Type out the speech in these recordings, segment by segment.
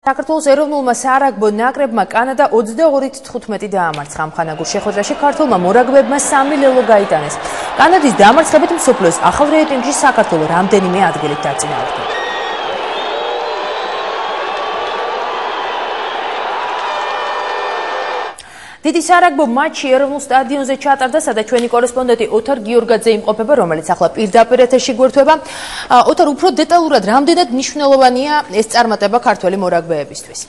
საქართველოს ეროვნულმა საარაგბო ნაკრებმა კანადა 22-15 დაამარცხა. ამხანაგურ შეხვედრაში ქართველმა მორაგბეებმა 3 ლელო გაიტანეს. კანადის დამარცხებით მსოფლიოს ახალ რეიტინგში საქართველო რამდენიმე ადგილით დაწინაურდა. დიდი საარაგბო მატჩი ეროვნულ სტადიონზე ჩატარდა, სადაც ჩვენი კორესპონდენტი ოთარ გიორგაძე იმყოფება, რომელიც ახლა პირდაპირ ეთერში გვერდება. ოთარ, უფრო დეტალურად რამდენად მნიშვნელოვანია ეს წარმატება ქართველი მორაგბეებისთვის?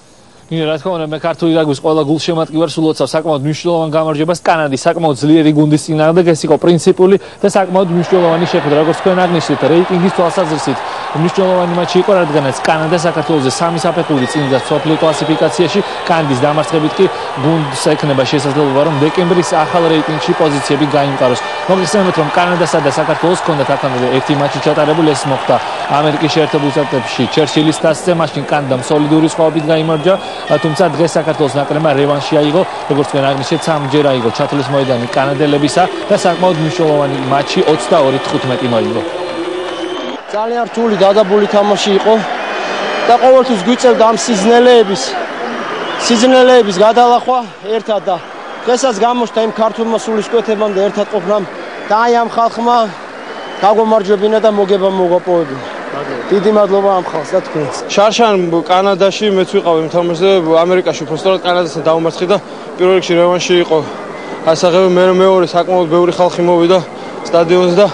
რა თქმა უნდა, მე ქართული რაგბის ყველა გულშემატკივარს ულოცავ საკმაოდ მნიშვნელოვან გამარჯვებას კანადის საკმაოდ ძლიერი გუნდის წინააღმდეგ. ეს იყო პრინციპული და საკმაოდ მნიშვნელოვანი შეხვედრა, როგორც თქვენ აღნიშნეთ, რეიტინგის თვალსაზრისით. მნიშვნელოვანი მატჩი იყო, რადგანაც კანადა საქართველოზე 3 საფეხური წინ და მსოფლიო კლასიფიკაციაში, კანადის დამარცხებით კი გუნდს ექნება შესაძლებლობა, რომ დეკემბრის ახალ რეიტინგში პოზიციები გაიმყაროს. მოგეხსენებათ, რომ კანადასა და საქართველოს ჰქონდათ აქამდე ერთი მატჩი ჩატარებული, ეს მოხდა ამერიკის შეერთებულ შტატებში, ჩერჩილის დასზე, მაშინ კანადამ სოლიდური სხვაობით გაიმარჯვა. თუმცა დღეს საქართველოს ნაკრებმა რევანში აიღო, როგორც თქვენ აღნიშნეთ, 3-ჯერ აიღო ჩათვლის მოედანი კანადელებისა და საკმაოდ მნიშვნელოვანი მატჩი 22-15 მოიგო. ძალიან რთული დადაბული თამაში იყო და ყოველთვის გვიწევდა ამ სიზნელეების გადალახვა ერთად და დღესაც გამოჩნდა იმ ქართულმა სულისკვეთებამ და ერთად ყოფნამ და აი ამ ხალხმა გაგვამარჯვებინა და მოგება მოგვაპოვებინა. დიდი მადლობა ამ ხალხს და თქვენს. შარშან კანადაში მეც ვიყავ იმ თამაშზე, ამერიკაში უფრო სწორად კანადასთან დავუმარცხე და პირველ რიგში რევანში იყო. ასაღები მეორე საკმაოდ ბევრი ხალხი მოვიდა სტადიონზე და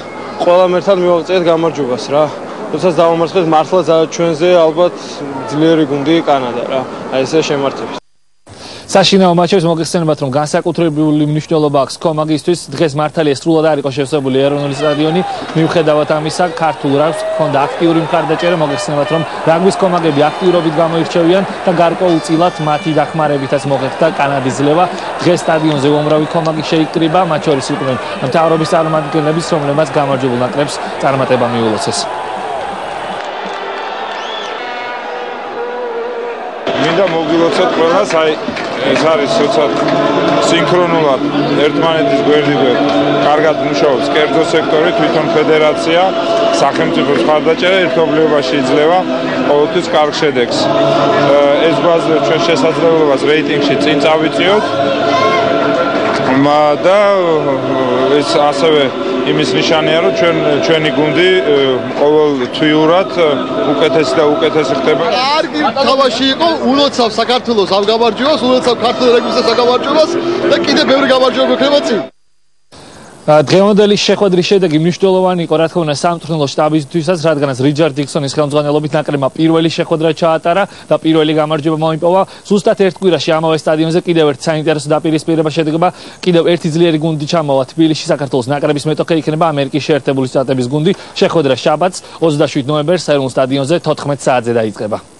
ყველამ ერთად მივაღწიეთ გამარჯვებას რა. როდესაც დავუმარცხეთ მართლა ჩვენზე ალბათ ძლიერი გუნდი კანადა რა. აი ესე შემართებით. საშინაო მატჩებს მოგეხსენებათ, რომ განსაკუთრებული მნიშვნელობა აქვს კომაგისთვის. დღეს მართალია სრულად არ იყო შევსებული ეროვნული სტადიონი. მიუხედავად ამისა, ქართულ რაგბს ჰქონდა აქტიური მხარდაჭერა. მოგეხსენებათ, რომ რაგბის კომაგები აქტიურობით გამოირჩევიან და გარკვეულწილად მათი დახმარებითაც მოხერხდა კანადის ძლევა. დღეს სტადიონზე უამრავი კომაგი შეიკრიბა, მათ შორის იყვნენ მთავრობის წარმომადგენლების, რომლებმაც გამარჯვებულ ნაკრებს წარმატება მიულოცეს. მინდა მოგილოცოთ ყველას, აი ეს არის ცოტა სინქრონულად ერთმანეთის გვერდიგვერდ კარგად მუშაობს კერძო სექტორი, თვითონ ფედერაცია, სახელმწიფოს მხარდაჭერა ერთობლიობაში იძლევა ყოველთვის კარგ შედეგს. ეს გვაძლევს ჩვენ შესაძლებლობას რეიტინგში წინ წავიწიოთ და ეს ასევე იმის ნიშანია, რომ ჩვენი გუნდი ყოველთვიურად უკეთესი და უკეთესი ხდება. კარგი თამაში იყო, ულოცავ საქართველოს ამ გამარჯვებას, ულოცავ ქართულ რეგბის გამარჯვებას და კიდევ ბევრი გამარჯვება გქნება წინ. დღევანდელი შეხვედრის შედეგი მნიშვნელოვანი იყო, რა თქმა უნდა, სამწვრთნელო შტაბისთვისაც, რადგანაც რიჩარდ დიქსონის ხელმძღვანელობით ნაკრებმა პირველი შეხვედრა ჩაატარა და პირველი გამარჯვება მოიპოვა. ზუსტად ერთ კვირაში ამავე სტადიონზე კიდევ ერთ საინტერესო დაპირისპირება შედგება. კიდევ ერთი ძლიერი გუნდი ჩამოვა თბილისში, საქართველოს ნაკრების მეტოქე იქნება ამერიკის შეერთებული შტატების გუნდი. შეხვედრა შაბათს 27 ნოემბერს ეროვნულ სტადიონზე 14 საათზე დაიწყება.